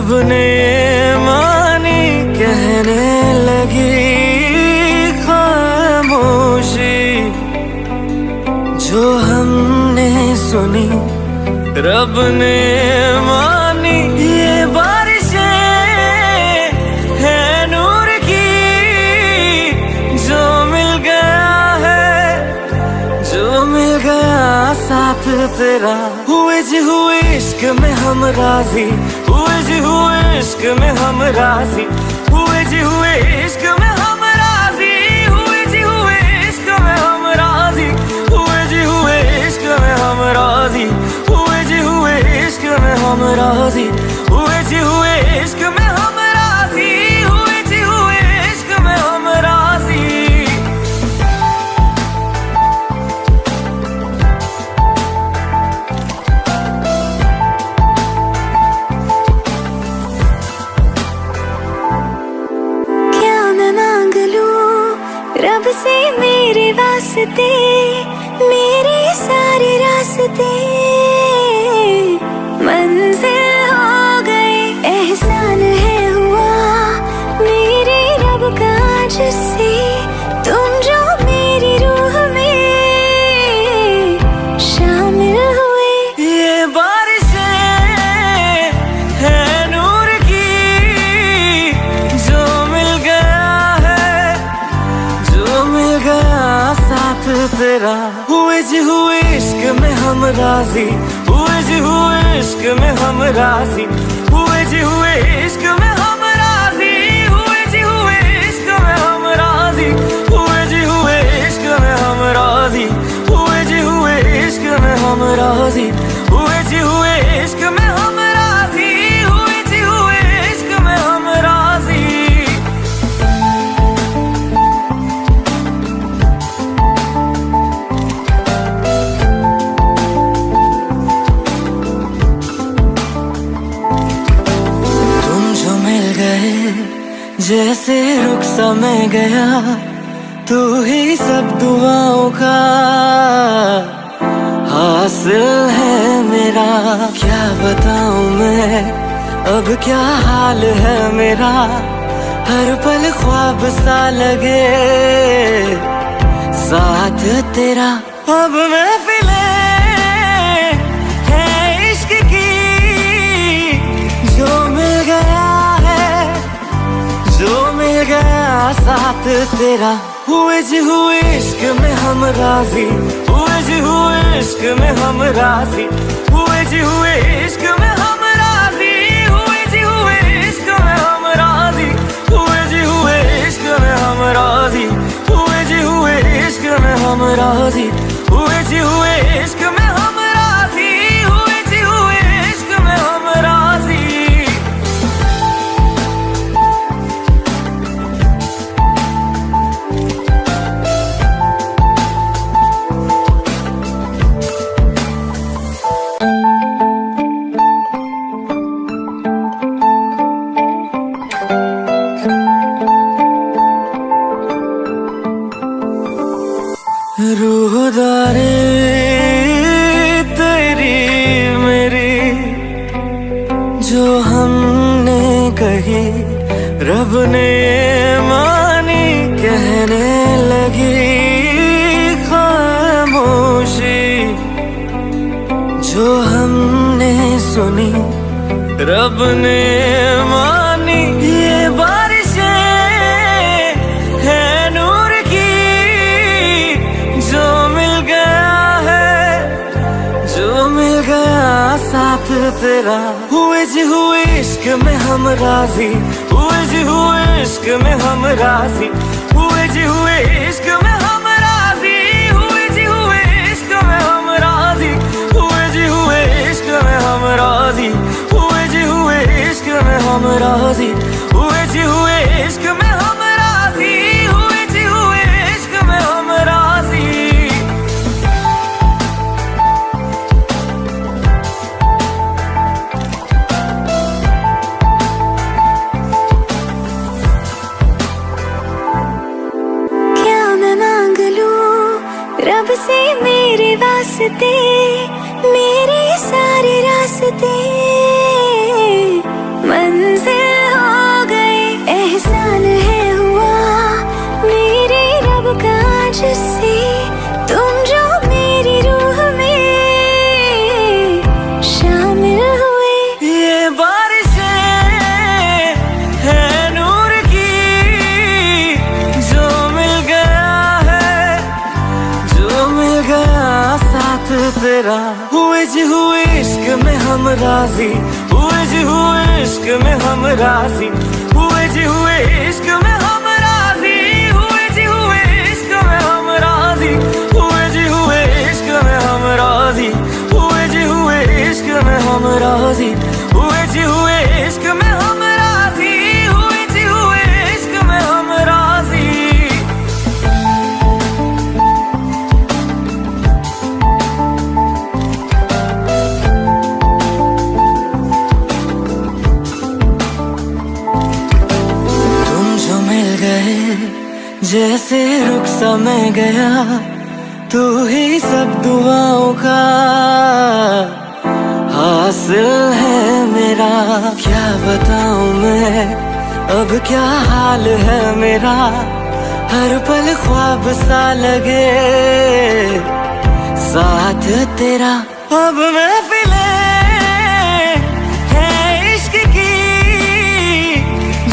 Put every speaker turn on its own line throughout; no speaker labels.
रब ने मानी कहने लगी खामोशी, जो हमने सुनी रब ने मानी। ये बारिशें है नूर की, जो मिल गया है, जो मिल गया साथ तेरा। हुए जी हुए इश्क में हम राजी, हुए जी हुए इश्क में हम राजी, हुए जी हुए इश्क में हम राजी, हुए जी हुए इश्क में हम राजी, हुए जी हुए इश्क में हम राजी, हुए जी हुए इश्क में हम राजी, हुए जी हुए इश्क में हम राजी, हुए जी हुए इश्क में हम राजी।
रब से मेरे वास्ते, मेरे सारे रास्ते मंजिल हो गए। एहसान है हुआ मेरे रब का जिससे, तुम जो मेरी रूह में शामिल हुए।
ये बारिशें है नूर की, जो मिल गया है, जो मिल गया साथ तेरा। हुए जी हुए इश्क में हम राजी, हुए जी हुए इश्क में हम राजी, हुए जी हुए इश्क में हम राजी, हुए जी हुए इश्क में हम राजी, हुए जी हुए इश्क में हम राजी, हुए जी हुए इश्क में हम राजी, हुए जी हुए इश्क में हम राजी, हुए जी हुए इश्क में हम राजी। जैसे रुख सा मैं गया, तू ही सब दुआओं का हासिल है मेरा। क्या बताऊं मैं अब क्या हाल है मेरा, हर पल ख्वाब सा लगे साथ तेरा। अब महफिलें है इश्क की, जो मिल गया है, जो मिल गया साथ तेरा। हुए जी हुए इश्क में हम राजी, हुए जी हुए इश्क में हम राजी, हुए जी हुए इश्क में हम राजी, हुए जी हुए इश्क में हम राजी, हुए जी हुए इश्क में हम राजी, हुए जी हुए इश्क में हम राजी, हुए जी हुए इश्क में हम राजी, हुए जी हुए इश्क में हम राजी। रूहदारी तेरी मेरी, जो हमने कही रब ने मानी कहने लगी खामोशी, जो हमने सुनी रब ने मानी। ये बारिशें है नूर की, जो मिल गया है, जो मिल गया साथ तेरा। हुए जी हुए इश्क में हम राजी, हुए जी हुए इश्क में हम राजी, हुए जी हुए इश्क में हम राजी, हुए जी हुए इश्क में हम राजी, हुए जी हुए इश्क में हम राजी, हुए जी हुए इश्क में हम राजी, हुए जी हुए इश्क में हम राजी, हुए जी हुए इश्क में हम राजी।
रब से मेरे वास्ते, मेरे सारे रास्ते मंजिल हो गई, एहसान है हुआ मेरे रब का जिससे तुम जो मेरी रूह में शामिल हुए।
ये बारिशें है नूर की, जो मिल गया है, जो मिल गया साथ तेरा। हुए जी हुए इश्क में हम राजी, हुए जी हुए इश्क में हम राजी, हुए जी हुए इश्क में हम राजी, हुए जी हुए इश्क में हम राजी, हुए जी हुए इश्क में हम राजी, हुए जी हुए इश्क में हम राजी, हुए जी हुए इश्क में हम राजी, हुए जी हुए इश्क में हम राजी। तुम जो मिल गए जैसे रुख सा मैं गया, तू ही सब दुआओं का हासिल है मेरा। क्या बताऊं मैं अब क्या हाल है मेरा, हर पल ख्वाब सा लगे साथ तेरा। अब महफिलें है इश्क की,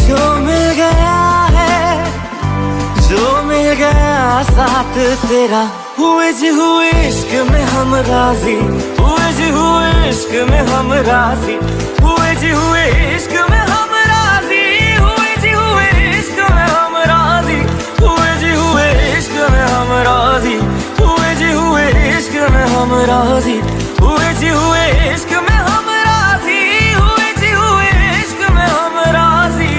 जो मिल गया है, जो मिल गया साथ तेरा। हुए जी हुए इश्क में हम राजी, हुए जी हुए इश्क में हम राजी, हुए जी हुए इश्क में हम राजी, हुए जी हुए इश्क में हम राजी, हुए जी हुए इश्क में हम राजी, हुए जी हुए इश्क में हम राजी, हुए जी हुए इश्क में हम राजी, हुए जी हुए इश्क में हम राजी।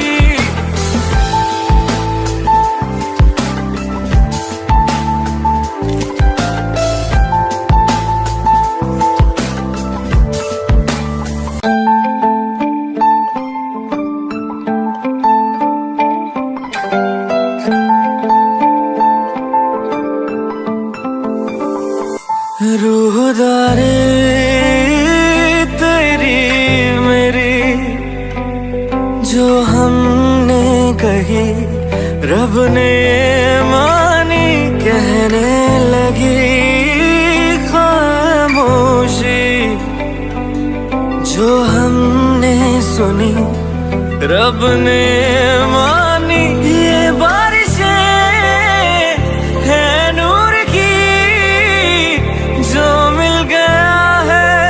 रूहदारी तेरी मेरी जो हमने कही, रब ने मानी, कहने लगी खामोशी। जो हमने सुनी, रब ने मानी। ये बारिशें है नूर की, जो मिल गया है,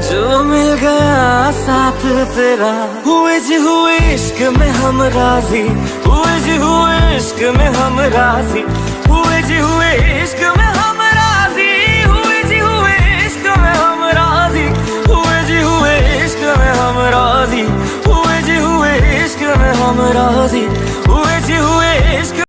जो मिल गया साथ तेरा। हुए जी हुए इश्क में हम राजी, हुए जी हुए इश्क में हम राजी, हुए जी हुए इश्क में हम राजी, हुए जी हुए इश्क में हम राजी, हुए जी हुए इश्क में हम राजी, हुए जी हुए इश्क में हम राजी, हुए जी हुए इश्क